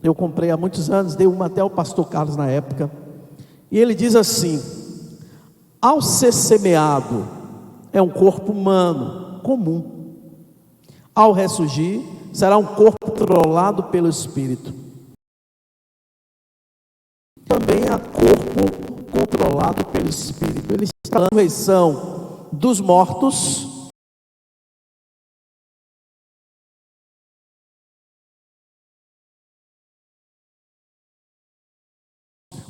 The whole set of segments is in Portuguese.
Eu comprei há muitos anos, dei uma até ao pastor Carlos na época. E ele diz assim: ao ser semeado, é um corpo humano comum. Ao ressurgir, será um corpo controlado pelo Espírito. Também há corpo controlado pelo Espírito. Ele está na ressurreição dos mortos.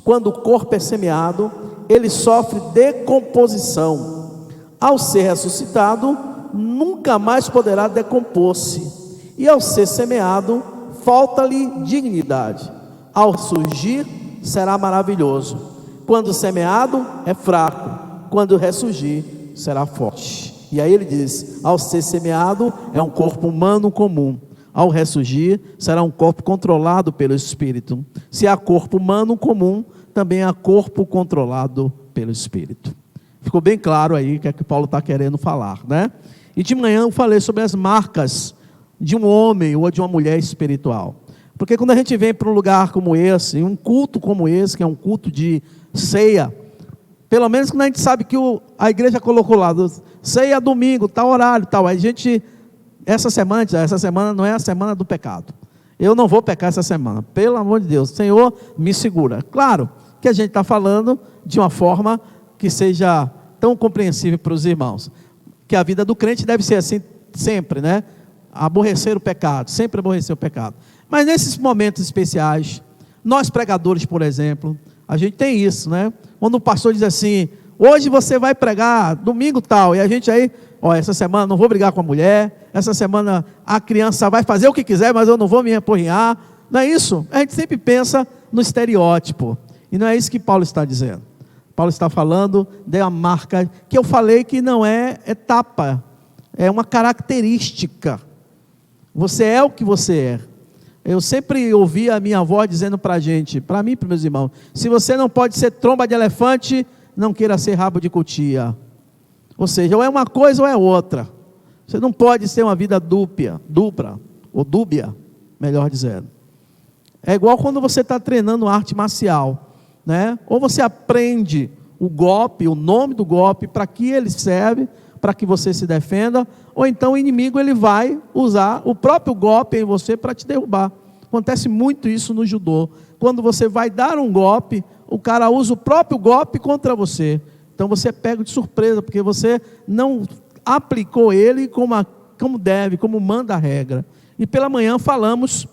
Quando o corpo é semeado, ele sofre decomposição. Ao ser ressuscitado, nunca mais poderá decompor-se. E ao ser semeado, falta-lhe dignidade. Ao surgir, será maravilhoso. Quando semeado, é fraco. Quando ressurgir, será forte. E aí ele diz: ao ser semeado, é um corpo humano comum. Ao ressurgir, será um corpo controlado pelo Espírito. Se há corpo humano comum, também há corpo controlado pelo Espírito. Ficou bem claro aí o que é que Paulo está querendo falar, né? E de manhã eu falei sobre as marcas de um homem ou de uma mulher espiritual. Porque quando a gente vem para um lugar como esse, um culto como esse, que é um culto de ceia, pelo menos quando a gente sabe que a igreja colocou lá, ceia domingo, tal horário, tal, aí a gente... Essa semana não é a semana do pecado. Eu não vou pecar essa semana, pelo amor de Deus. Senhor, me segura. Claro que a gente está falando de uma forma que seja tão compreensível para os irmãos. Que a vida do crente deve ser assim sempre, né? Aborrecer o pecado, sempre aborrecer o pecado. Mas nesses momentos especiais, nós pregadores, por exemplo, a gente tem isso, né? Quando o pastor diz assim: hoje você vai pregar, domingo tal, e a gente aí... essa semana não vou brigar com a mulher, essa semana a criança vai fazer o que quiser, mas eu não vou me reporrinhar. Não é isso? A gente sempre pensa no estereótipo, e não é isso que Paulo está dizendo. Paulo está falando de uma marca, que eu falei que não é etapa, é uma característica. Você é o que você é. Eu sempre ouvi a minha avó dizendo para a gente, para mim e para meus irmãos: se você não pode ser tromba de elefante, não queira ser rabo de cutia. Ou seja, ou é uma coisa ou é outra. Você não pode ser uma vida dupla, ou dúbia, melhor dizendo. É igual quando você está treinando arte marcial, né? Ou você aprende o golpe, o nome do golpe, para que ele serve, para que você se defenda, ou então o inimigo ele vai usar o próprio golpe em você para te derrubar. Acontece muito isso no judô. Quando você vai dar um golpe, o cara usa o próprio golpe contra você. Então você é pego de surpresa, porque você não aplicou ele como deve, como manda a regra. E pela manhã falamos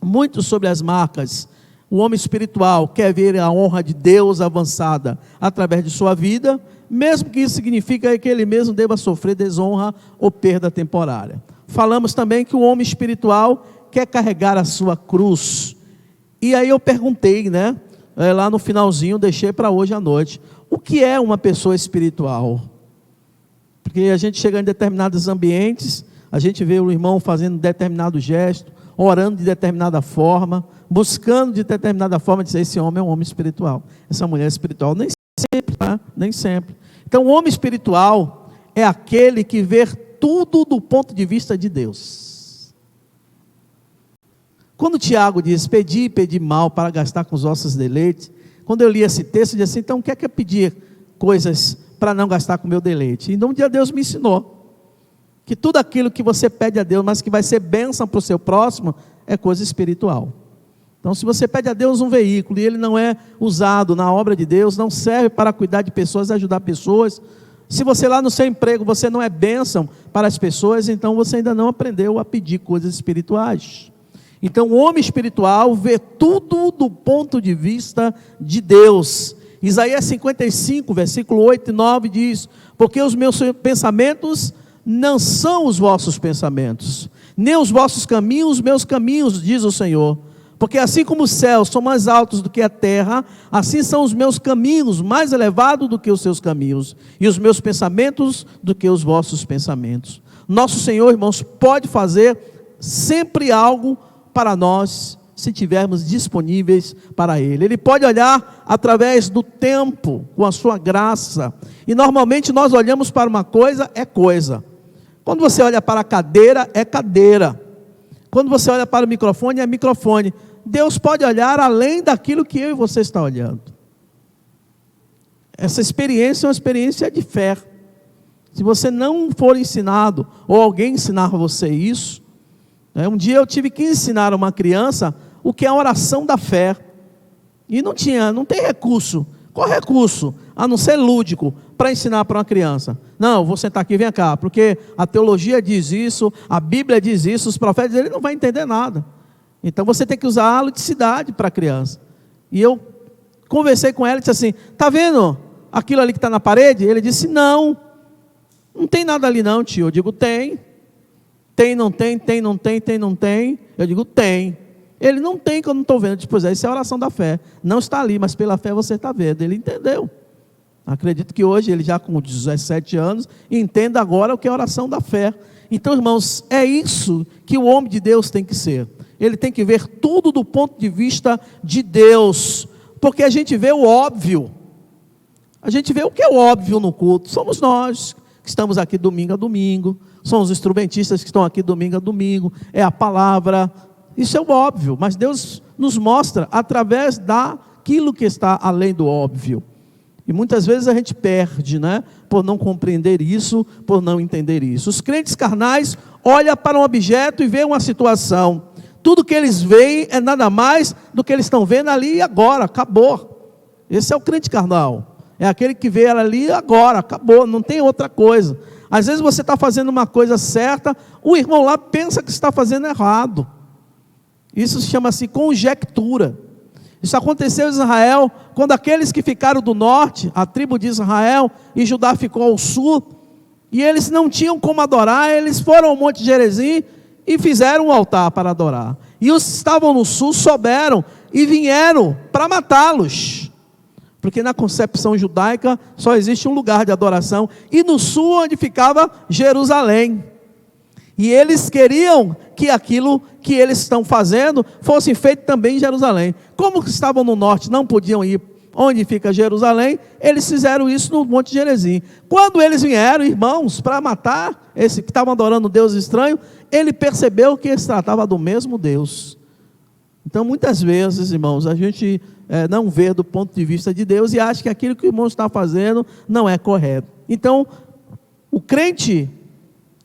muito sobre as marcas. O homem espiritual quer ver a honra de Deus avançada através de sua vida, mesmo que isso signifique que ele mesmo deva sofrer desonra ou perda temporária. Falamos também que o homem espiritual quer carregar a sua cruz. E aí eu perguntei, né? Lá no finalzinho, deixei para hoje à noite: o que é uma pessoa espiritual? Porque a gente chega em determinados ambientes, a gente vê o irmão fazendo determinado gesto, orando de determinada forma, buscando de determinada forma, dizer: esse homem é um homem espiritual, essa mulher é espiritual. Nem sempre, tá? Nem sempre. Então o homem espiritual é aquele que vê tudo do ponto de vista de Deus. Quando Tiago diz: pedi mal para gastar com os vossos deleites, quando eu li esse texto, eu disse assim: então o que é pedir coisas para não gastar com o meu deleite? Então um dia Deus me ensinou que tudo aquilo que você pede a Deus, mas que vai ser bênção para o seu próximo, é coisa espiritual. Então se você pede a Deus um veículo, e ele não é usado na obra de Deus, não serve para cuidar de pessoas, ajudar pessoas, se você lá no seu emprego, você não é bênção para as pessoas, então você ainda não aprendeu a pedir coisas espirituais. Então o homem espiritual vê tudo do ponto de vista de Deus. Isaías 55, versículo 8 e 9 diz: porque os meus pensamentos não são os vossos pensamentos, nem os vossos caminhos, os meus caminhos, diz o Senhor. Porque assim como os céus são mais altos do que a terra, assim são os meus caminhos mais elevados do que os seus caminhos, e os meus pensamentos do que os vossos pensamentos. Nosso Senhor, irmãos, pode fazer sempre algo para nós, se tivermos disponíveis para Ele. Ele pode olhar através do tempo, com a sua graça, e normalmente nós olhamos para uma coisa, é coisa. Quando você olha para a cadeira, é cadeira. Quando você olha para o microfone, é microfone. Deus pode olhar além daquilo que eu e você está olhando. Essa experiência é uma experiência de fé. Se você não for ensinado, ou alguém ensinar você isso, né? Um dia eu tive que ensinar uma criança o que é a oração da fé. E não tem recurso. Qual recurso? A não ser lúdico, para ensinar para uma criança. Não, vou sentar aqui, vem cá, porque a teologia diz isso, a Bíblia diz isso, os profetas, ele não vai entender nada. Então você tem que usar a ludicidade para a criança. E eu conversei com ela e disse assim, está vendo aquilo ali que está na parede? Ele disse, não tem nada ali não, tio. Eu digo, tem, não tem. Eu digo, tem. Ele não tem, que eu não estou vendo. Eu disse, pois é, isso é a oração da fé. Não está ali, mas pela fé você está vendo. Ele entendeu. Acredito que hoje, ele já com 17 anos, entenda agora o que é a oração da fé. Então, irmãos, é isso que o homem de Deus tem que ser. Ele tem que ver tudo do ponto de vista de Deus. Porque a gente vê o óbvio. A gente vê o que é o óbvio no culto. Somos nós que estamos aqui domingo a domingo. São os instrumentistas que estão aqui domingo a domingo. É a palavra. Isso é o óbvio. Mas Deus nos mostra através daquilo que está além do óbvio. E muitas vezes a gente perde, né? Por não compreender isso, por não entender isso. Os crentes carnais olham para um objeto e veem uma situação. Tudo que eles veem é nada mais do que eles estão vendo ali e agora, acabou. Esse é o crente carnal. É aquele que vê ela ali agora, acabou, não tem outra coisa. Às vezes você está fazendo uma coisa certa, o irmão lá pensa que está fazendo errado. Isso chama-se conjectura. Isso aconteceu em Israel, quando aqueles que ficaram do norte, a tribo de Israel, e Judá ficou ao sul, e eles não tinham como adorar, eles foram ao Monte Gerizim e fizeram um altar para adorar. E os que estavam no sul souberam e vieram para matá-los. Porque na concepção judaica só existe um lugar de adoração, e no sul onde ficava Jerusalém. E eles queriam que aquilo que eles estão fazendo fosse feito também em Jerusalém. Como estavam no norte, não podiam ir onde fica Jerusalém, eles fizeram isso no Monte Gerizim. Quando eles vieram, irmãos, para matar esse que estava adorando um Deus estranho, ele percebeu que se tratava do mesmo Deus. Então, muitas vezes, irmãos, a gente não vê do ponto de vista de Deus e acha que aquilo que o irmão está fazendo não é correto. Então, o crente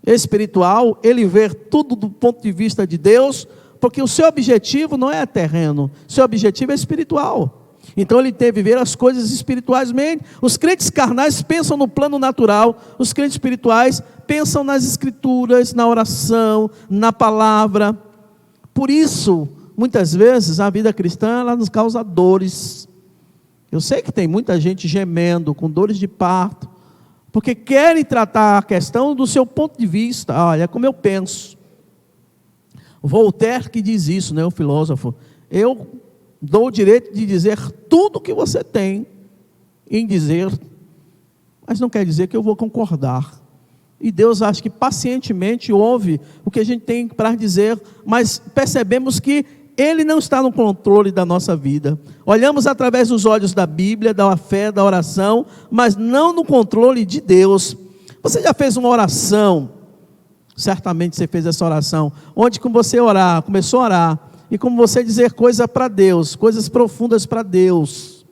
espiritual, ele vê tudo do ponto de vista de Deus, porque o seu objetivo não é terreno, seu objetivo é espiritual. Então ele deve ver as coisas espiritualmente. Os crentes carnais pensam no plano natural, os crentes espirituais pensam nas escrituras, na oração, na palavra. Por isso, muitas vezes a vida cristã ela nos causa dores. Eu sei que tem muita gente gemendo, com dores de parto, porque querem tratar a questão do seu ponto de vista. Olha, como eu penso. Voltaire que diz isso, né, o filósofo. Eu dou o direito de dizer tudo o que você tem em dizer, mas não quer dizer que eu vou concordar. E Deus acha que pacientemente ouve o que a gente tem para dizer, mas percebemos que Ele não está no controle da nossa vida. Olhamos através dos olhos da Bíblia, da fé, da oração, mas não no controle de Deus. Você já fez uma oração? Certamente você fez essa oração, onde com você orar, começou a orar, e como você dizer coisas para Deus, coisas profundas para Deus.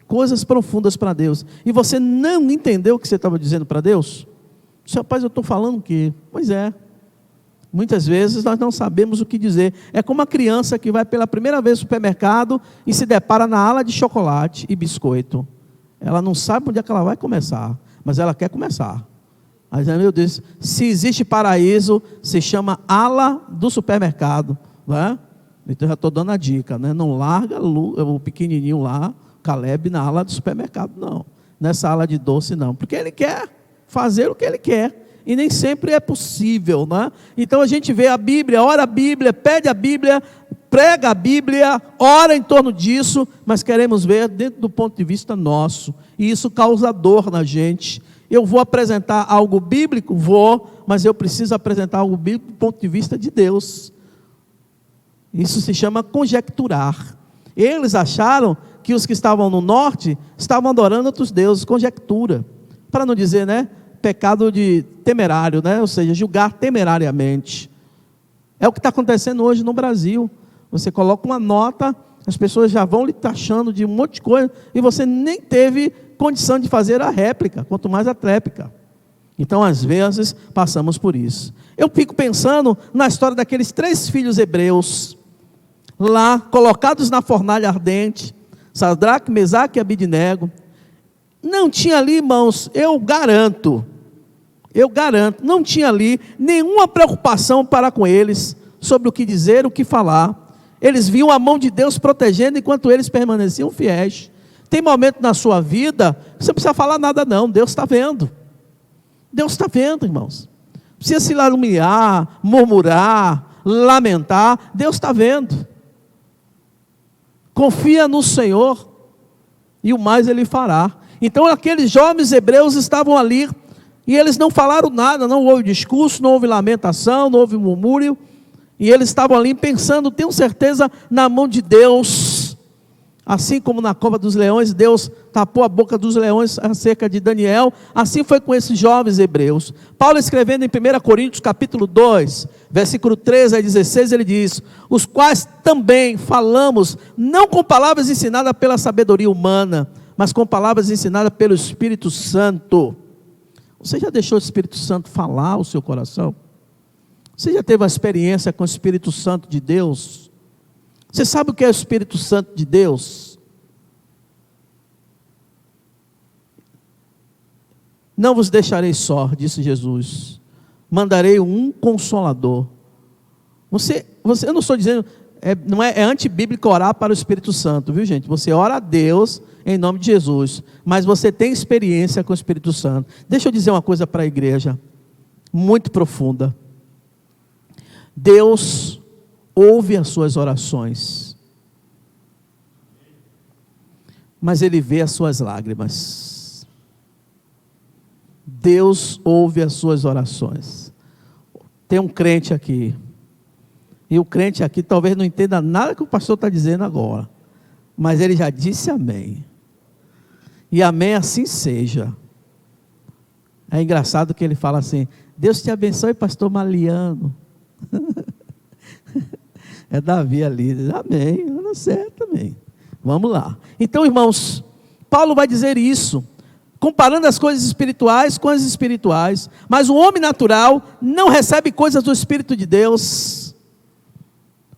Coisas profundas para Deus. E você não entendeu o que você estava dizendo para Deus? Rapaz, eu estou falando o quê? Pois é. Muitas vezes nós não sabemos o que dizer. É como a criança que vai pela primeira vez no supermercado e se depara na ala de chocolate e biscoito. Ela não sabe onde é que ela vai começar, mas ela quer começar. Mas, meu Deus, se existe paraíso, se chama ala do supermercado. Né? Então já estou dando a dica, né? Não larga o pequenininho lá, Caleb, na ala do supermercado, não. Nessa ala de doce, não. Porque ele quer fazer o que ele quer. E nem sempre é possível, né? Então a gente vê a Bíblia, ora a Bíblia, pede a Bíblia, prega a Bíblia, ora em torno disso, mas queremos ver dentro do ponto de vista nosso, e isso causa dor na gente. Eu vou apresentar algo bíblico? Vou, mas eu preciso apresentar algo bíblico do ponto de vista de Deus. Isso se chama conjecturar. Eles acharam que os que estavam no norte estavam adorando outros deuses, conjectura, para não dizer, né? Pecado de temerário, né? Ou seja, julgar temerariamente. É o que está acontecendo hoje no Brasil. Você coloca uma nota, as pessoas já vão lhe taxando de um monte de coisa, e você nem teve condição de fazer a réplica, quanto mais a tréplica. Então, às vezes, passamos por isso. Eu fico pensando na história daqueles 3 filhos hebreus, lá, colocados na fornalha ardente, Sadraque, Mesaque e Abidnego. Não tinha ali, irmãos, eu garanto, não tinha ali nenhuma preocupação para com eles, sobre o que dizer, o que falar. Eles viam a mão de Deus protegendo, enquanto eles permaneciam fiéis. Tem momento na sua vida, que você não precisa falar nada não, Deus está vendo. Deus está vendo, irmãos. Não precisa se humilhar, murmurar, lamentar, Deus está vendo. Confia no Senhor, e o mais Ele fará. Então aqueles jovens hebreus estavam ali, e eles não falaram nada, não houve discurso, não houve lamentação, não houve murmúrio, e eles estavam ali pensando, tenho certeza, na mão de Deus. Assim como na cova dos leões, Deus tapou a boca dos leões acerca de Daniel, assim foi com esses jovens hebreus. Paulo, escrevendo em 1 Coríntios capítulo 2, versículo 13 a 16, ele diz: os quais também falamos, não com palavras ensinadas pela sabedoria humana, mas com palavras ensinadas pelo Espírito Santo. Você já deixou o Espírito Santo falar o seu coração? Você já teve uma experiência com o Espírito Santo de Deus? Você sabe o que é o Espírito Santo de Deus? Não vos deixarei só, disse Jesus. Mandarei um Consolador. Eu não estou dizendo, não é antibíblico orar para o Espírito Santo, viu gente? Você ora a Deus em nome de Jesus, mas você tem experiência com o Espírito Santo. Deixa eu dizer uma coisa para a igreja, muito profunda. Deus ouve as suas orações, mas Ele vê as suas lágrimas. Deus ouve as suas orações. Tem um crente aqui, e o crente aqui talvez não entenda nada que o pastor está dizendo agora, mas ele já disse amém, e amém assim seja. É engraçado que ele fala assim: Deus te abençoe, pastor Maliano. É Davi ali, diz, amém, não certo também. Vamos lá. Então, irmãos, Paulo vai dizer isso, comparando as coisas espirituais com as espirituais. Mas o homem natural não recebe coisas do Espírito de Deus.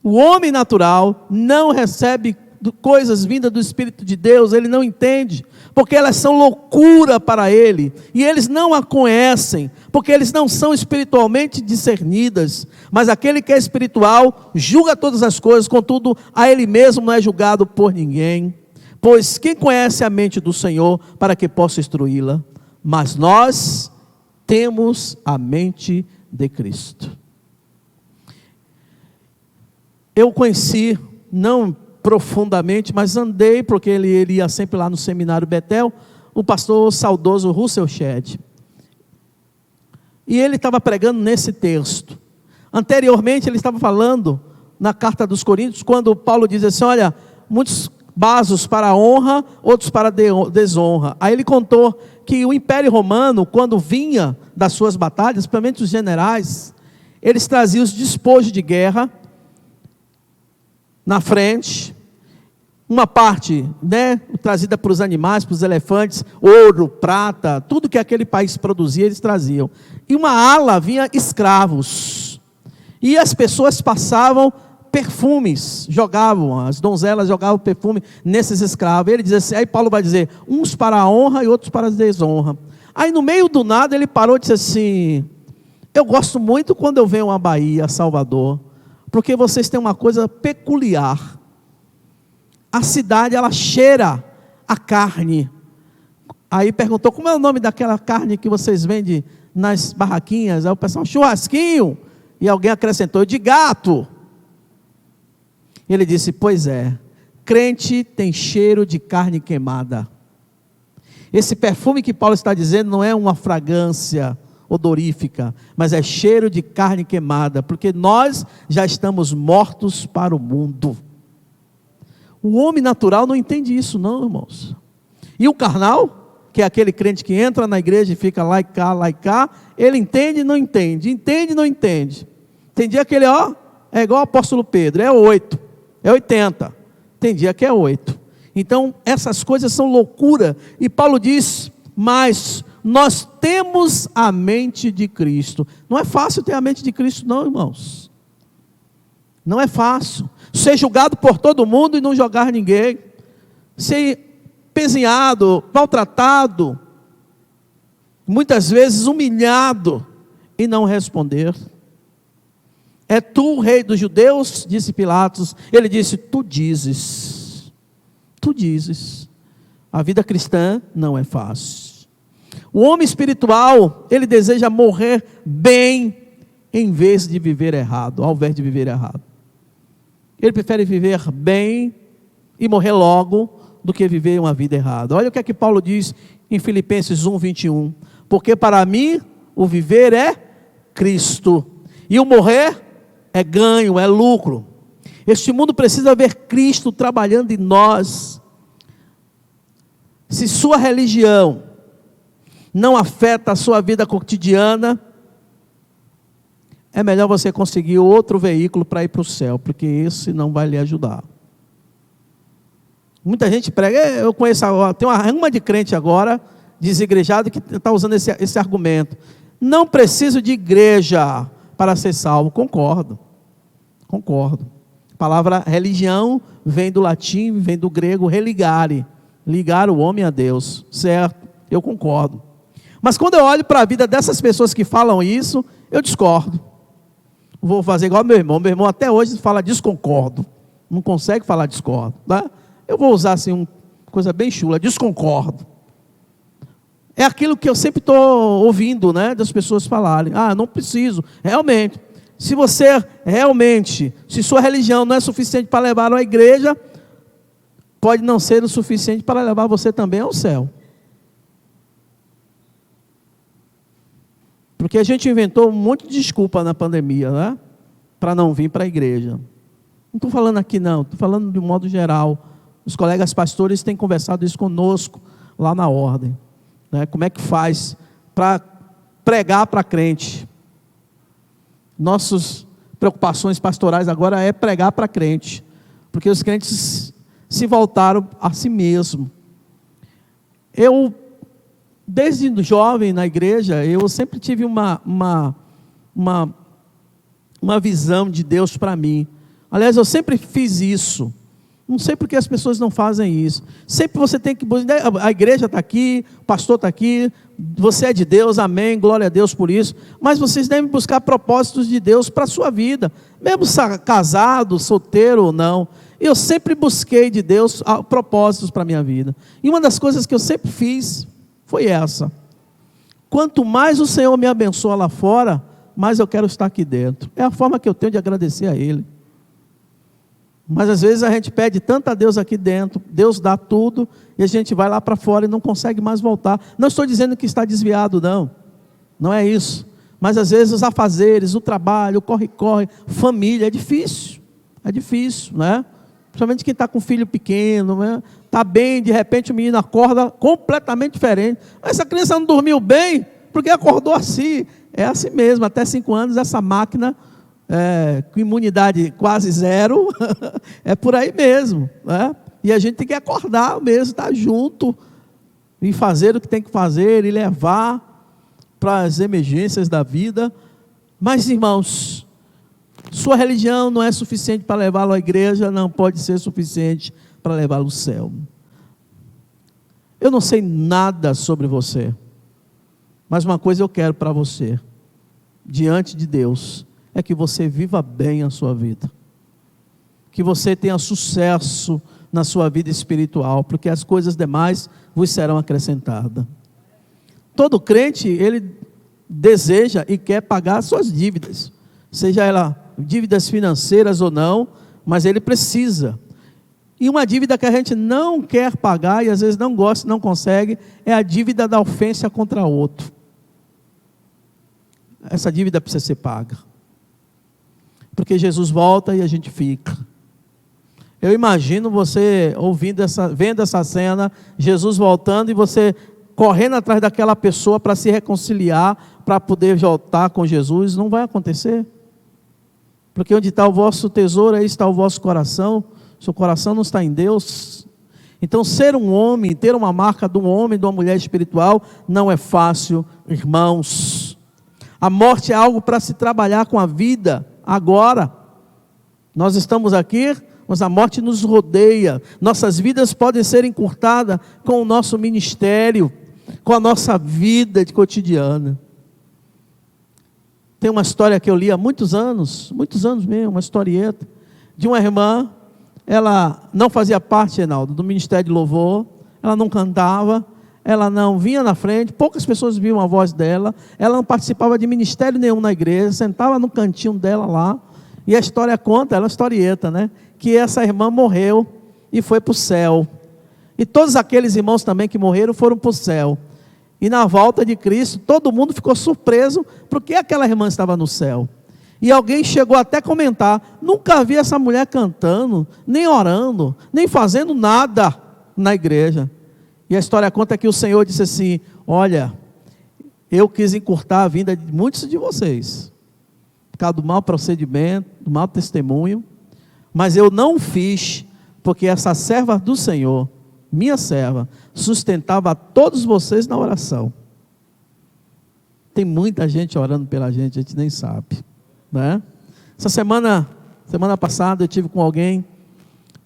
O homem natural não recebe coisas vindas do Espírito de Deus, ele não entende, porque elas são loucura para ele, e eles não a conhecem, porque eles não são espiritualmente discernidas. Mas aquele que é espiritual julga todas as coisas, contudo a ele mesmo não é julgado por ninguém. Pois quem conhece a mente do Senhor para que possa instruí-la? Mas nós temos a mente de Cristo. Eu conheci, não profundamente, mas andei, porque ele ia sempre lá no seminário Betel, o pastor saudoso Russell Shedd. E ele estava pregando nesse texto. Anteriormente ele estava falando na carta dos Coríntios, quando Paulo diz assim: olha, muitos vasos para a honra, outros para a desonra. Aí ele contou que o Império Romano, quando vinha das suas batalhas, principalmente os generais, eles traziam os despojos de guerra na frente, uma parte, trazida para os animais, para os elefantes, ouro, prata, tudo que aquele país produzia, eles traziam. E uma ala vinha escravos, e as pessoas passavam perfumes, jogavam, as donzelas jogavam perfume nesses escravos. Ele diz assim, aí Paulo vai dizer, uns para a honra e outros para a desonra. Aí no meio do nada ele parou e disse assim: eu gosto muito quando eu venho à Bahia, a Salvador, porque vocês têm uma coisa peculiar. A cidade, ela cheira a carne. Aí perguntou, como é o nome daquela carne que vocês vendem nas barraquinhas? Aí o pessoal, churrasquinho. E alguém acrescentou, de gato. Ele disse, pois é, crente tem cheiro de carne queimada. Esse perfume que Paulo está dizendo não é uma fragrância odorífica, mas é cheiro de carne queimada, porque nós já estamos mortos para o mundo. O homem natural não entende isso não, irmãos. E o carnal, que é aquele crente que entra na igreja e fica lá e cá, ele entende e não entende, entende e não entende. Tem dia que ele, é igual o apóstolo Pedro, é 8. é 80, tem dia que é 8. Então essas coisas são loucura, e Paulo diz, mas nós temos a mente de Cristo. Não é fácil ter a mente de Cristo não, irmãos. Não é fácil ser julgado por todo mundo e não jogar ninguém, ser pezinhado, maltratado, muitas vezes humilhado e não responder. É tu o rei dos judeus? Disse Pilatos. Ele disse, tu dizes. Tu dizes. A vida cristã não é fácil. O homem espiritual, ele deseja morrer bem, em vez de viver errado, ao invés de viver errado. Ele prefere viver bem e morrer logo, do que viver uma vida errada. Olha o que é que Paulo diz em Filipenses 1:21. Porque para mim, o viver é Cristo, e o morrer é ganho, é lucro. Este mundo precisa ver Cristo trabalhando em nós. Se sua religião não afeta a sua vida cotidiana, é melhor você conseguir outro veículo para ir para o céu, porque esse não vai lhe ajudar. Muita gente prega, eu conheço, tem uma rama de crente agora, desigrejado, que está usando esse argumento. Não preciso de igreja para ser salvo. Concordo. A palavra religião vem do latim, vem do grego religare, ligar o homem a Deus, certo? Eu concordo. Mas quando eu olho para a vida dessas pessoas que falam isso, eu discordo. Vou fazer igual meu irmão até hoje fala desconcordo, não consegue falar discordo, tá? Eu vou usar assim uma coisa bem chula, desconcordo. É aquilo que eu sempre estou ouvindo, né, das pessoas falarem. Não preciso, realmente. Se você realmente, se sua religião não é suficiente para levar à igreja, pode não ser o suficiente para levar você também ao céu. Porque a gente inventou um monte de desculpa na pandemia, né? Para não vir para a igreja. Não estou falando aqui não, estou falando de um modo geral. Os colegas pastores têm conversado isso conosco lá na ordem, né? Como é que faz para pregar para crente? Nossas preocupações pastorais agora é pregar para crente, porque os crentes se voltaram a si mesmo. Eu, desde jovem na igreja, eu sempre tive uma visão de Deus para mim. Aliás, eu sempre fiz isso. Não sei porque as pessoas não fazem isso. Sempre você tem que... A igreja está aqui, o pastor está aqui, você é de Deus, amém, glória a Deus por isso. Mas vocês devem buscar propósitos de Deus para a sua vida. Mesmo casado, solteiro ou não. Eu sempre busquei de Deus propósitos para a minha vida. E uma das coisas que eu sempre fiz foi essa. Quanto mais o Senhor me abençoa lá fora, mais eu quero estar aqui dentro. É a forma que eu tenho de agradecer a Ele. Mas às vezes a gente pede tanto a Deus aqui dentro, Deus dá tudo, e a gente vai lá para fora e não consegue mais voltar. Não estou dizendo que está desviado, não é isso. Mas às vezes os afazeres, o trabalho, o corre-corre, família, é difícil, né? Principalmente quem está com filho pequeno, né? Está bem, de repente o menino acorda completamente diferente. Mas essa criança não dormiu bem, porque acordou assim. É assim mesmo, até 5 anos essa máquina... com imunidade quase zero, é por aí mesmo, né? E a gente tem que acordar mesmo, estar junto, e fazer o que tem que fazer, e levar para as emergências da vida. Mas irmãos, sua religião não é suficiente para levá-lo à igreja, não pode ser suficiente para levá-lo ao céu. Eu não sei nada sobre você, mas uma coisa eu quero para você, diante de Deus, é que você viva bem a sua vida, que você tenha sucesso na sua vida espiritual, porque as coisas demais vos serão acrescentadas. Todo crente, ele deseja e quer pagar suas dívidas, seja ela dívidas financeiras ou não, mas ele precisa. E uma dívida que a gente não quer pagar, e às vezes não gosta, não consegue, é a dívida da ofensa contra outro. Essa dívida precisa ser paga. Porque Jesus volta e a gente fica. Eu imagino você vendo essa cena, Jesus voltando e você correndo atrás daquela pessoa para se reconciliar, para poder voltar com Jesus. Não vai acontecer. Porque onde está o vosso tesouro, aí está o vosso coração. Seu coração não está em Deus. Então, ser um homem, ter uma marca de um homem, de uma mulher espiritual, não é fácil, irmãos. A morte é algo para se trabalhar com a vida, agora. Nós estamos aqui, mas a morte nos rodeia. Nossas vidas podem ser encurtadas com o nosso ministério, com a nossa vida de cotidiana. Tem uma história que eu li há muitos anos mesmo, uma historieta, de uma irmã. Ela não fazia parte, Reinaldo, do ministério de louvor, ela não cantava, ela não vinha na frente, poucas pessoas viam a voz dela, ela não participava de ministério nenhum na igreja, sentava no cantinho dela lá, e a história conta, ela é uma historieta, né? Que essa irmã morreu e foi para o céu, e todos aqueles irmãos também que morreram foram para o céu, e na volta de Cristo, todo mundo ficou surpreso, porque aquela irmã estava no céu. E alguém chegou até a comentar, nunca vi essa mulher cantando, nem orando, nem fazendo nada na igreja. E a história conta que o Senhor disse assim, olha, eu quis encurtar a vida de muitos de vocês, por causa do mau procedimento, do mau testemunho, mas eu não fiz, porque essa serva do Senhor, minha serva, sustentava a todos vocês na oração. Tem muita gente orando pela gente, a gente nem sabe. Né? Essa semana passada eu tive com alguém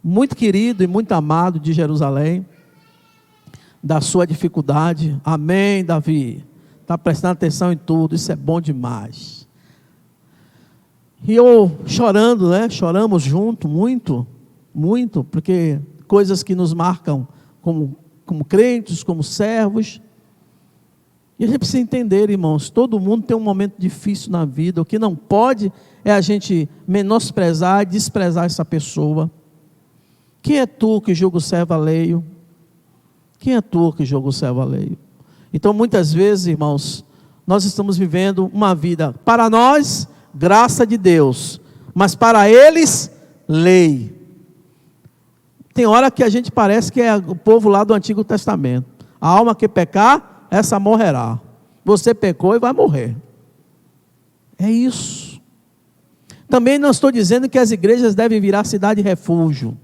muito querido e muito amado de Jerusalém, da sua dificuldade. Amém, Davi, está prestando atenção em tudo, isso é bom demais. E eu chorando, né? Choramos junto, muito, porque coisas que nos marcam como crentes, como servos. E a gente precisa entender, irmãos, todo mundo tem um momento difícil na vida. O que não pode é a gente menosprezar e desprezar essa pessoa. Quem é tu que julga o servo alheio? Quem é tu que julga o servo alheio? Então, muitas vezes, irmãos, nós estamos vivendo uma vida, para nós, graça de Deus, mas para eles, lei. Tem hora que a gente parece que é o povo lá do Antigo Testamento. A alma que pecar, essa morrerá. Você pecou e vai morrer. É isso. Também não estou dizendo que as igrejas devem virar cidade refúgio.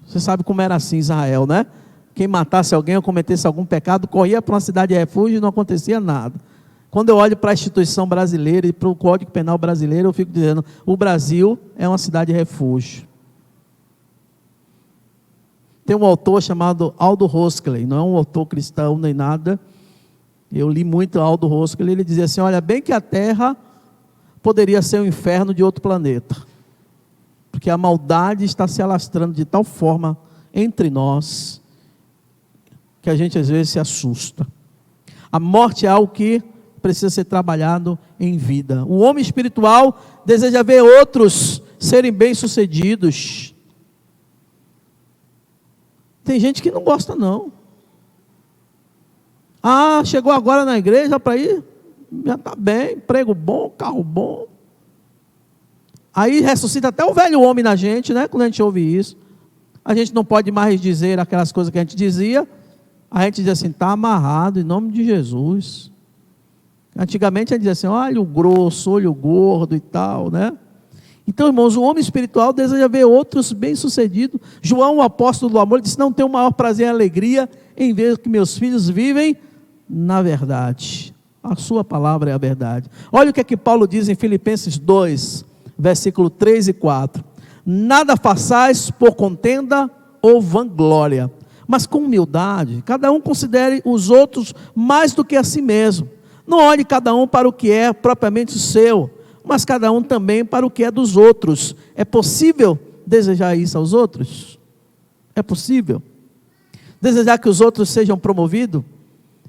Você sabe como era assim em Israel, né? Quem matasse alguém ou cometesse algum pecado, corria para uma cidade de refúgio e não acontecia nada. Quando eu olho para a instituição brasileira e para o Código Penal brasileiro, eu fico dizendo, o Brasil é uma cidade de refúgio. Tem um autor chamado Aldo Huxley, não é um autor cristão nem nada. Eu li muito Aldo Huxley, ele dizia assim, olha, bem que a Terra poderia ser um inferno de outro planeta. Porque a maldade está se alastrando de tal forma entre nós, que a gente às vezes se assusta. A morte é algo que precisa ser trabalhado em vida. O homem espiritual deseja ver outros serem bem-sucedidos. Tem gente que não gosta não. Ah, chegou agora na igreja para ir, já está bem, emprego bom, carro bom. Aí ressuscita até o velho homem na gente, né? Quando a gente ouve isso. A gente não pode mais dizer aquelas coisas que a gente dizia. A gente diz assim, está amarrado em nome de Jesus. Antigamente a gente dizia assim, olho grosso, olho gordo e tal, né? Então, irmãos, o homem espiritual deseja ver outros bem-sucedidos. João, o apóstolo do amor, disse, não tenho maior prazer e alegria em ver que meus filhos vivem na verdade. A sua palavra é a verdade. Olha o que é que Paulo diz em Filipenses 2, versículo 3 e 4. Nada façais por contenda ou vanglória, mas com humildade, cada um considere os outros mais do que a si mesmo. Não olhe cada um para o que é propriamente seu, mas cada um também para o que é dos outros. É possível desejar isso aos outros? É possível? Desejar que os outros sejam promovidos?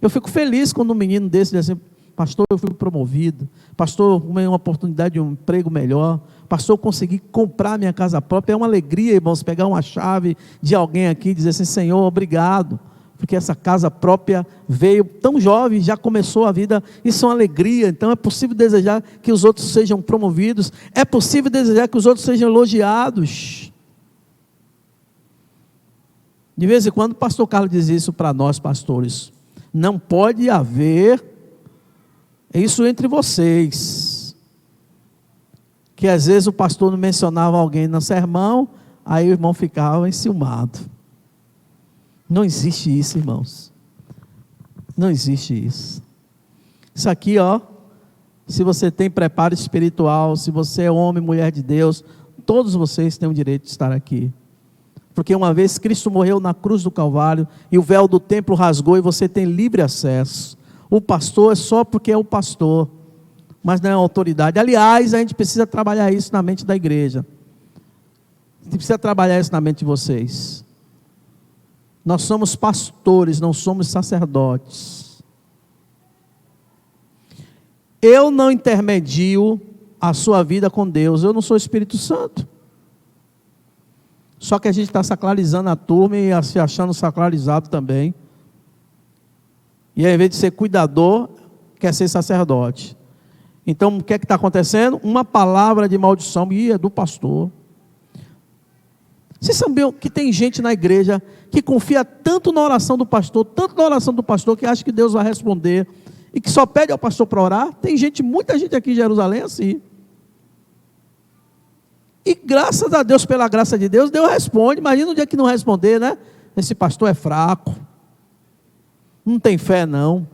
Eu fico feliz quando um menino desse diz assim, pastor, eu fui promovido, pastor, uma oportunidade de um emprego melhor, pastor, eu consegui comprar minha casa própria. É uma alegria, irmãos, pegar uma chave de alguém aqui e dizer assim, Senhor, obrigado, porque essa casa própria veio tão jovem, já começou a vida, isso é uma alegria. Então é possível desejar que os outros sejam promovidos, é possível desejar que os outros sejam elogiados. De vez em quando o pastor Carlos diz isso para nós pastores, não pode haver isso entre vocês, que às vezes o pastor não mencionava alguém no sermão, aí o irmão ficava enciumado. Não existe isso, irmãos. Não existe isso. Isso aqui, ó, se você tem preparo espiritual, se você é homem, mulher de Deus, todos vocês têm o direito de estar aqui. Porque uma vez Cristo morreu na cruz do Calvário, e o véu do templo rasgou, e você tem livre acesso. O pastor é só porque é o pastor, mas não é autoridade. Aliás, a gente precisa trabalhar isso na mente da igreja. A gente precisa trabalhar isso na mente de vocês. Nós somos pastores, não somos sacerdotes. Eu não intermedio a sua vida com Deus, eu não sou Espírito Santo. Só que a gente está sacralizando a turma e se achando sacralizado também. E ao invés de ser cuidador, quer ser sacerdote. Então, o que é que está acontecendo? Uma palavra de maldição, e é do pastor. Vocês sabem que tem gente na igreja que confia tanto na oração do pastor, que acha que Deus vai responder, e que só pede ao pastor para orar? Tem gente, muita gente aqui em Jerusalém assim. E graças a Deus, pela graça de Deus, Deus responde. Imagina um dia que não responder, né? Esse pastor é fraco, não tem fé não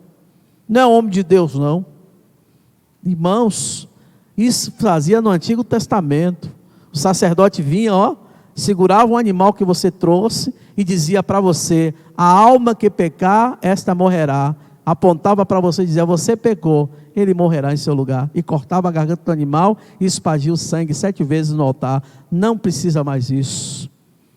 é homem de Deus não. Irmãos, isso fazia no Antigo Testamento. O sacerdote vinha, ó, segurava um animal que você trouxe e dizia para você: a alma que pecar, esta morrerá. Apontava para você e dizia: você pecou, ele morrerá em seu lugar. E cortava a garganta do animal e espargia o sangue 7 vezes no altar. Não precisa mais isso.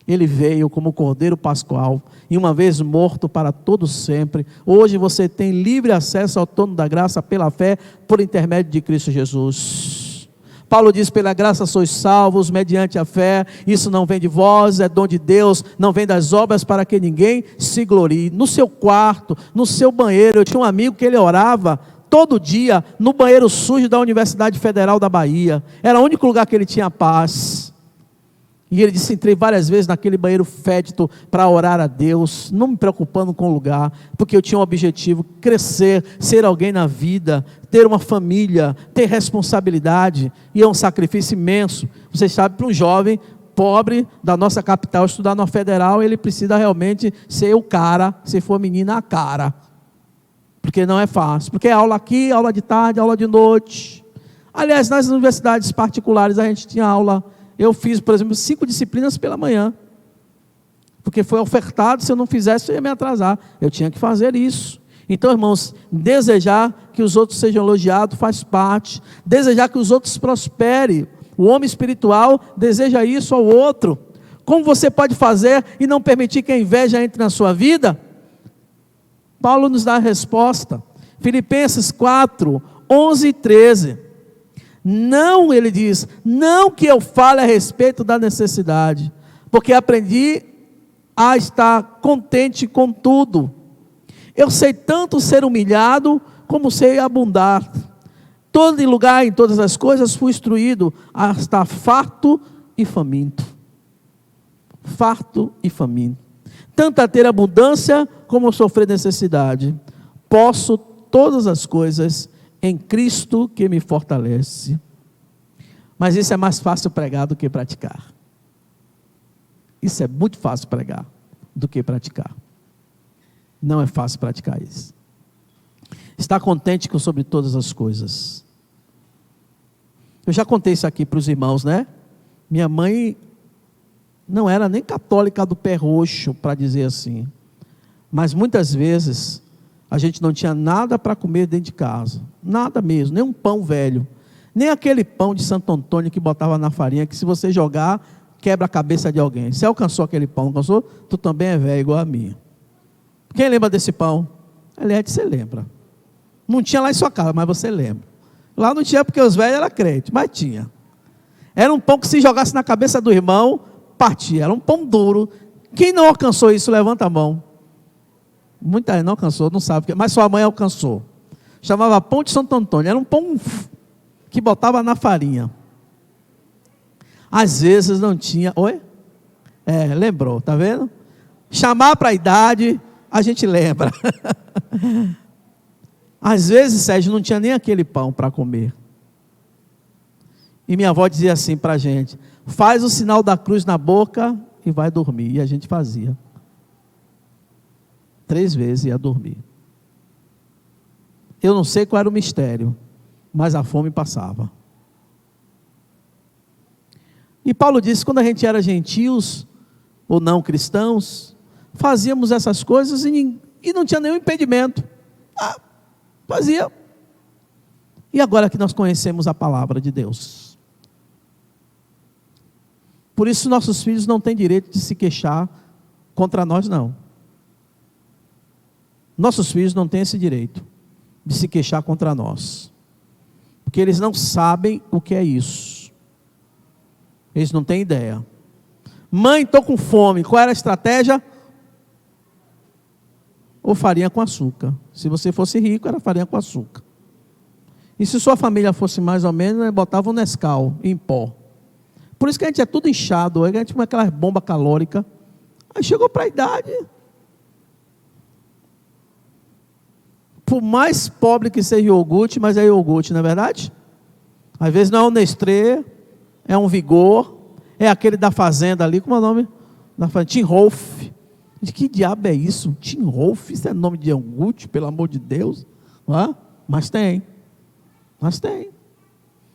Ele veio como Cordeiro Pascual, e uma vez morto para todo sempre. Hoje você tem livre acesso ao trono da graça pela fé, por intermédio de Cristo Jesus. Paulo diz: pela graça sois salvos, mediante a fé. Isso não vem de vós, é dom de Deus, não vem das obras, para que ninguém se glorie. No seu quarto, no seu banheiro, eu tinha um amigo que ele orava todo dia no banheiro sujo da Universidade Federal da Bahia. Era o único lugar que ele tinha paz. E ele disse: entrei várias vezes naquele banheiro fétido para orar a Deus, não me preocupando com o lugar, porque eu tinha um objetivo: crescer, ser alguém na vida, ter uma família, ter responsabilidade. E é um sacrifício imenso. Vocês sabem, para um jovem pobre da nossa capital estudar na federal, ele precisa realmente ser o cara, se for menina, a cara, porque não é fácil, porque é aula aqui, aula de tarde, aula de noite. Aliás, nas universidades particulares a gente tinha aula. Eu fiz, por exemplo, 5 disciplinas pela manhã, porque foi ofertado. Se eu não fizesse, eu ia me atrasar. Eu tinha que fazer isso. Então, irmãos, desejar que os outros sejam elogiados faz parte. Desejar que os outros prosperem. O homem espiritual deseja isso ao outro. Como você pode fazer e não permitir que a inveja entre na sua vida? Paulo nos dá a resposta. Filipenses 4, 11 e 13. Não, ele diz, não que eu fale a respeito da necessidade, porque aprendi a estar contente com tudo. Eu sei tanto ser humilhado, como sei abundar. Todo lugar, em todas as coisas, fui instruído a estar farto e faminto. Farto e faminto. Tanto a ter abundância, como a sofrer necessidade. Posso todas as coisas em Cristo que me fortalece. Mas isso é mais fácil pregar do que praticar. Isso é muito fácil pregar do que praticar. Não é fácil praticar isso. Está contente com sobre todas as coisas. Eu já contei isso aqui para os irmãos, né? Minha mãe não era nem católica do pé roxo, para dizer assim. Mas muitas vezes a gente não tinha nada para comer dentro de casa. Nada mesmo, nem um pão velho. Nem aquele pão de Santo Antônio que botava na farinha, que se você jogar, quebra a cabeça de alguém. Você alcançou aquele pão, não alcançou? Tu também é velho igual a mim. Quem lembra desse pão? Eliette, você lembra. Não tinha lá em sua casa, mas você lembra. Lá não tinha porque os velhos eram crentes, mas tinha. Era um pão que se jogasse na cabeça do irmão, partia. Era um pão duro. Quem não alcançou isso, levanta a mão. Muita gente não alcançou, não sabe, mas sua mãe alcançou. Chamava pão de Santo Antônio. Era um pão que botava na farinha. Às vezes não tinha. Oi? Lembrou, tá vendo? Chamar para a idade, a gente lembra. Às vezes, Sérgio, não tinha nem aquele pão para comer. E minha avó dizia assim para a gente: faz o sinal da cruz na boca e vai dormir. E a gente fazia. 3 vezes ia dormir. Eu não sei qual era o mistério, mas a fome passava. E Paulo disse: quando a gente era gentios, ou não cristãos, fazíamos essas coisas e não tinha nenhum impedimento. Fazia. E agora que nós conhecemos a palavra de Deus, por isso nossos filhos não têm direito de se queixar contra nós, não. Nossos filhos não têm esse direito de se queixar contra nós, porque eles não sabem o que é isso. Eles não têm ideia. Mãe, estou com fome. Qual era a estratégia? Ou farinha com açúcar. Se você fosse rico, era farinha com açúcar. E se sua família fosse mais ou menos, botava um Nescau em pó. Por isso que a gente é tudo inchado. A gente com aquela bomba calórica. Aí chegou para a idade. Por mais pobre que seja iogurte, mas é iogurte, não é verdade? Às vezes não é um Nestlé, é um Vigor, é aquele da fazenda ali, como é o nome? Da fazenda, Tim Holtz. Que diabo é isso? Tim Holtz, isso é nome de iogurte, pelo amor de Deus. Mas tem.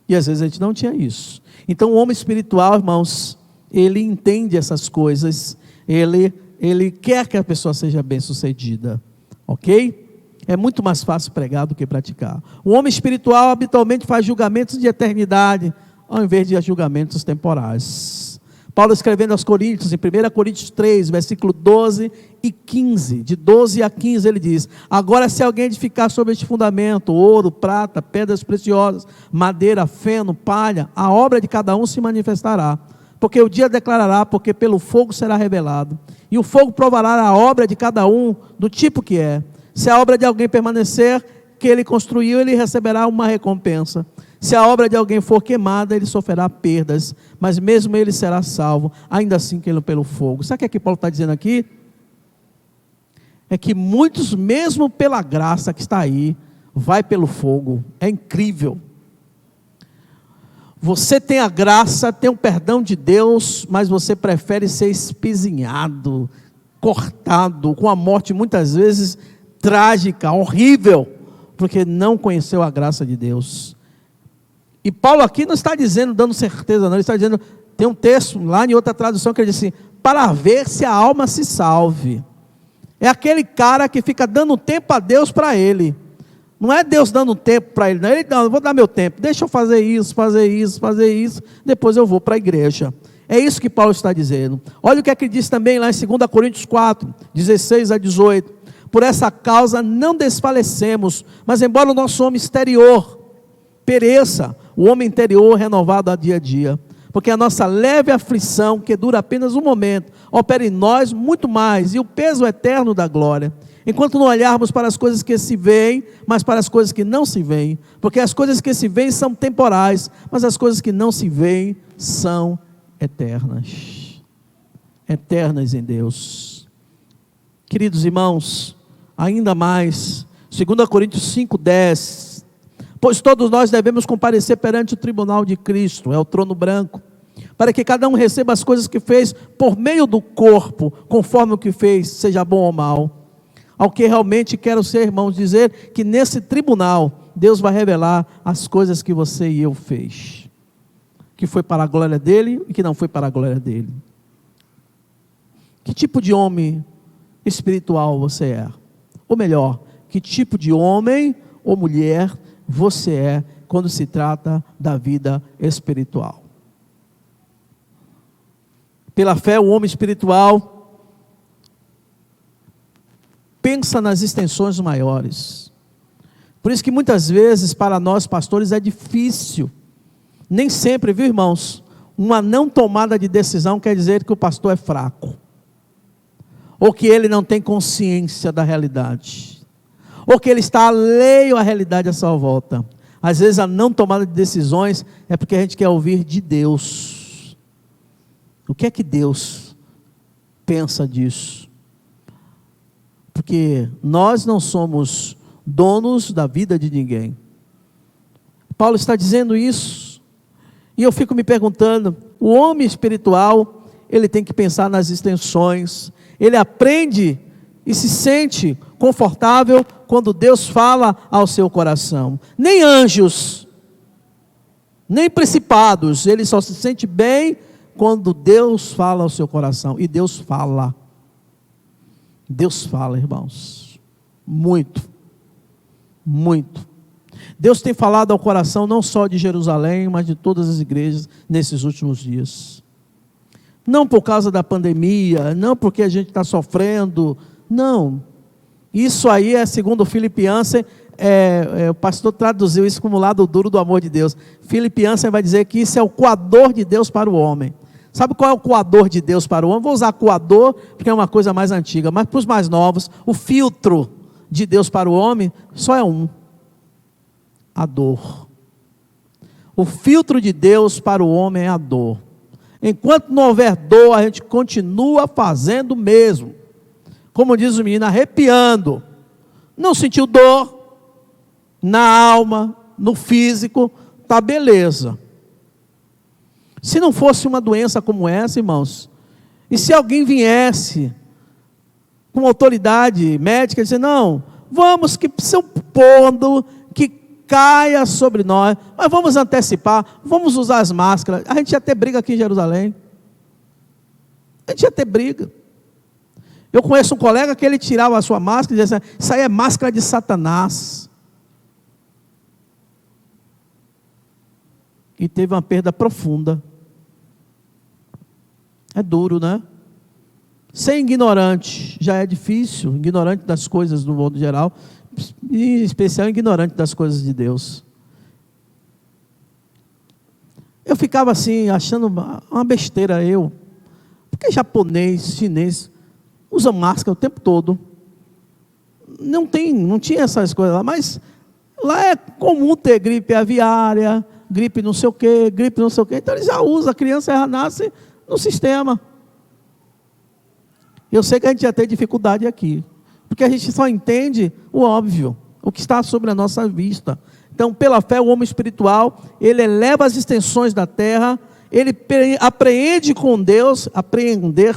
E às vezes a gente não tinha isso. Então o homem espiritual, irmãos, ele entende essas coisas, ele quer que a pessoa seja bem sucedida, ok? É muito mais fácil pregar do que praticar. O homem espiritual habitualmente faz julgamentos de eternidade, ao invés de julgamentos temporais. Paulo escrevendo aos Coríntios, em 1 Coríntios 3, versículo 12 e 15, de 12 a 15 ele diz: agora se alguém edificar sobre este fundamento, ouro, prata, pedras preciosas, madeira, feno, palha, a obra de cada um se manifestará, porque o dia declarará, porque pelo fogo será revelado, e o fogo provará a obra de cada um, do tipo que é. Se a obra de alguém permanecer, que ele construiu, ele receberá uma recompensa. Se a obra de alguém for queimada, ele sofrerá perdas, mas mesmo ele será salvo, ainda assim que ele pelo fogo. Sabe o que Paulo está dizendo aqui? É que muitos, mesmo pela graça que está aí, vai pelo fogo. É incrível. Você tem a graça, tem o perdão de Deus, mas você prefere ser espizinhado, cortado, com a morte muitas vezes trágica, horrível, porque não conheceu a graça de Deus. E Paulo aqui não está dizendo, dando certeza não, ele está dizendo, tem um texto lá em outra tradução que ele diz assim: para ver se a alma se salve. É aquele cara que fica dando tempo a Deus para ele. Não é Deus dando tempo para ele, não. Ele não, eu vou dar meu tempo, deixa eu fazer isso, depois eu vou para a igreja. É isso que Paulo está dizendo. Olha o que é que ele diz também lá em 2 Coríntios 4, 16 a 18. Por essa causa não desfalecemos, mas embora o nosso homem exterior pereça, o homem interior renovado a dia, porque a nossa leve aflição, que dura apenas um momento, opera em nós muito mais, e o peso eterno da glória, enquanto não olharmos para as coisas que se veem, mas para as coisas que não se veem, porque as coisas que se veem são temporais, mas as coisas que não se veem são eternas em Deus. Queridos irmãos, ainda mais, 2 Coríntios 5:10, pois todos nós devemos comparecer perante o tribunal de Cristo, é o trono branco, para que cada um receba as coisas que fez por meio do corpo, conforme o que fez, seja bom ou mal. Ao que realmente quero ser, irmãos, dizer que nesse tribunal, Deus vai revelar as coisas que você e eu fez, que foi para a glória dele e que não foi para a glória dele. Que tipo de homem espiritual você é? Ou melhor, que tipo de homem ou mulher você é quando se trata da vida espiritual? Pela fé, o homem espiritual pensa nas extensões maiores. Por isso que muitas vezes para nós pastores é difícil, nem sempre, viu irmãos, uma não tomada de decisão quer dizer que o pastor é fraco, ou que ele não tem consciência da realidade, ou que ele está alheio à realidade à sua volta. Às vezes a não tomada de decisões é porque a gente quer ouvir de Deus. O que é que Deus pensa disso? Porque nós não somos donos da vida de ninguém. Paulo está dizendo isso. E eu fico me perguntando, o homem espiritual, ele tem que pensar nas extensões, ele aprende e se sente confortável quando Deus fala ao seu coração. Nem anjos, nem principados, ele só se sente bem quando Deus fala ao seu coração. E Deus fala. Deus fala, irmãos. Muito. Muito. Deus tem falado ao coração não só de Jerusalém, mas de todas as igrejas nesses últimos dias. Não por causa da pandemia, não porque a gente está sofrendo, não. Isso aí é segundo o Philip Yancey, o pastor traduziu isso como lado duro do amor de Deus. Philip Yancey vai dizer que isso é o coador de Deus para o homem. Sabe qual é o coador de Deus para o homem? Vou usar coador porque é uma coisa mais antiga, mas para os mais novos, o filtro de Deus para o homem só é um: a dor. O filtro de Deus para o homem é a dor. Enquanto não houver dor, a gente continua fazendo o mesmo. Como diz o menino, arrepiando. Não sentiu dor na alma, no físico, tá beleza. Se não fosse uma doença como essa, irmãos, e se alguém viesse com autoridade médica e dizer, não, vamos que seu pondo que caia sobre nós, mas vamos antecipar, vamos usar as máscaras. A gente ia ter briga aqui em Jerusalém. A gente ia ter briga. Eu conheço um colega que ele tirava a sua máscara e dizia assim, isso aí é máscara de Satanás. E teve uma perda profunda. É duro, né? Ser ignorante já é difícil, ignorante das coisas do modo geral, e em especial ignorante das coisas de Deus. Eu ficava assim, achando uma besteira porque japonês, chinês, usa máscara o tempo todo. Não tinha essas coisas lá, mas lá é comum ter gripe aviária, gripe não sei o quê, então eles já usam, a criança já nasce no sistema. Eu sei que a gente já tem dificuldade aqui, porque a gente só entende o óbvio, o que está sobre a nossa vista. Então, pela fé, o homem espiritual, ele eleva as extensões da terra, ele apreender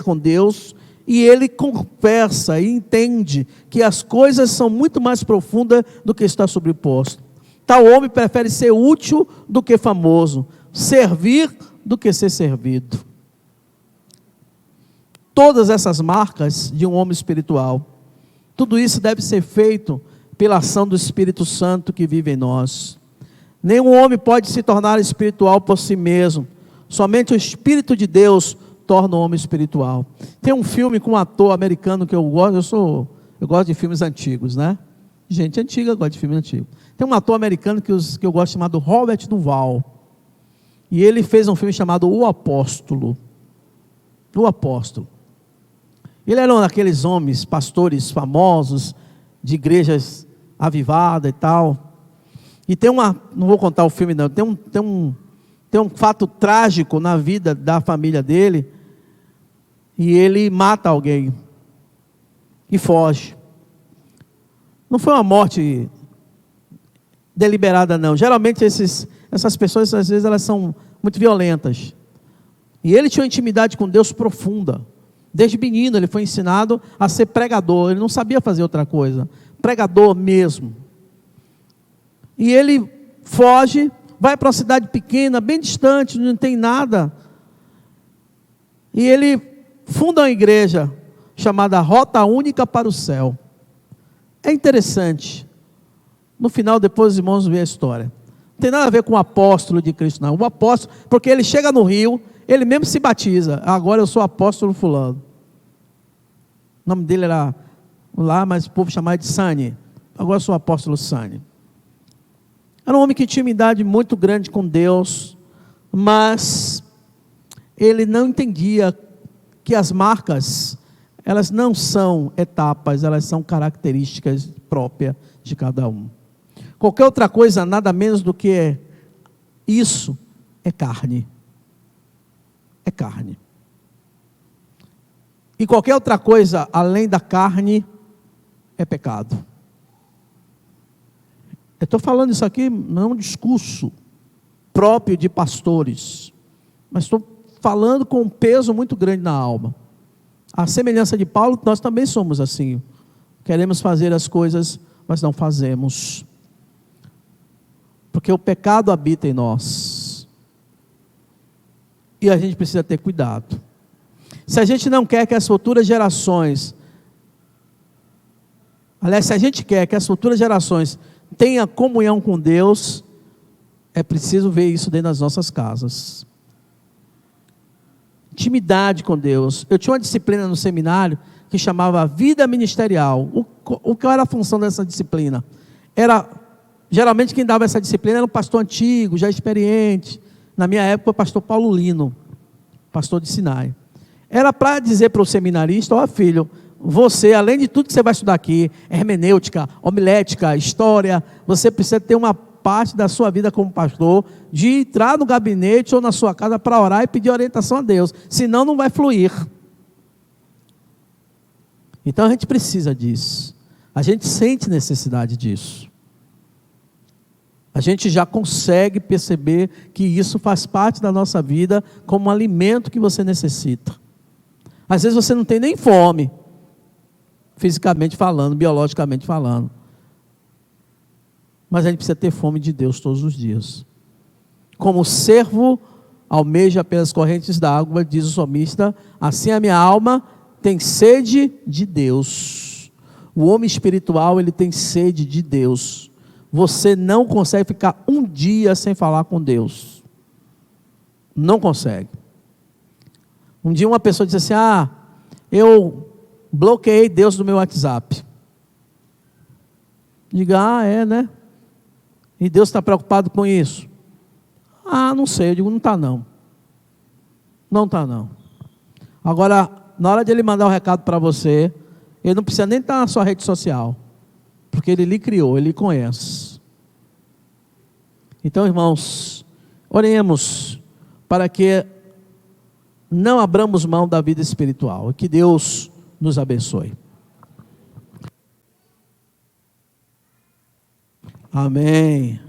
com Deus, e ele conversa e entende que as coisas são muito mais profundas do que está sobreposto. Tal homem prefere ser útil do que famoso, servir do que ser servido. Todas essas marcas de um homem espiritual, tudo isso deve ser feito pela ação do Espírito Santo que vive em nós. Nenhum homem pode se tornar espiritual por si mesmo, somente o Espírito de Deus torna o homem espiritual. Tem um filme com um ator americano que eu gosto, eu gosto de filmes antigos, né? Gente antiga gosta de filme antigo. Tem um ator americano que eu gosto chamado Robert Duvall, e ele fez um filme chamado O Apóstolo. O Apóstolo. Ele era um daqueles homens, pastores famosos, de igrejas avivadas e tal. E tem não vou contar o filme não, tem um fato trágico na vida da família dele, e ele mata alguém, e foge. Não foi uma morte deliberada não, geralmente essas pessoas às vezes elas são muito violentas. E ele tinha uma intimidade com Deus profunda. Desde menino ele foi ensinado a ser pregador, ele não sabia fazer outra coisa, pregador mesmo. E ele foge, vai para uma cidade pequena, bem distante, não tem nada. E ele funda uma igreja chamada Rota Única para o Céu. É interessante. No final, depois os irmãos veem a história. Não tem nada a ver com o apóstolo de Cristo, não. O apóstolo, porque ele chega no Rio, ele mesmo se batiza. Agora eu sou apóstolo fulano. O nome dele era lá, mas o povo chamava de Sani. Agora eu sou o apóstolo Sani. Era um homem que tinha intimidade muito grande com Deus, mas ele não entendia que as marcas, elas não são etapas, elas são características próprias de cada um. Qualquer outra coisa, nada menos do que isso, é carne. É carne. E qualquer outra coisa, além da carne, é pecado. Eu estou falando isso aqui, não é um discurso próprio de pastores, mas estou falando com um peso muito grande na alma. A semelhança de Paulo, nós também somos assim. Queremos fazer as coisas, mas não fazemos. Porque o pecado habita em nós. E a gente precisa ter cuidado. Se a gente não quer que as futuras gerações, aliás, se a gente quer que as futuras gerações tenham comunhão com Deus, é preciso ver isso dentro das nossas casas. Intimidade com Deus. Eu tinha uma disciplina no seminário que chamava vida ministerial. O que era a função dessa disciplina? Geralmente quem dava essa disciplina era um pastor antigo, já experiente. Na minha época, o pastor Paulo Lino, pastor de Sinai. Era para dizer para o seminarista: ó filho, você, além de tudo que você vai estudar aqui, hermenêutica, homilética, história, você precisa ter uma parte da sua vida como pastor, de entrar no gabinete ou na sua casa para orar e pedir orientação a Deus, senão não vai fluir. Então a gente precisa disso, a gente sente necessidade disso, a gente já consegue perceber que isso faz parte da nossa vida como um alimento que você necessita. Às vezes você não tem nem fome, fisicamente falando, biologicamente falando, mas a gente precisa ter fome de Deus todos os dias. Como o servo almeja pelas correntes da água, diz o salmista, assim a minha alma tem sede de Deus. O homem espiritual, ele tem sede de Deus. Você não consegue ficar um dia sem falar com Deus. Não consegue. Um dia uma pessoa disse assim: eu bloqueei Deus do meu WhatsApp. Diga: é, né? E Deus está preocupado com isso? Não sei. Eu digo: não está não. Não está não. Agora, na hora de Ele mandar o recado para você, Ele não precisa nem estar na sua rede social, porque Ele lhe criou, Ele lhe conhece. Então, irmãos, oremos para que não abramos mão da vida espiritual. Que Deus nos abençoe. Amém.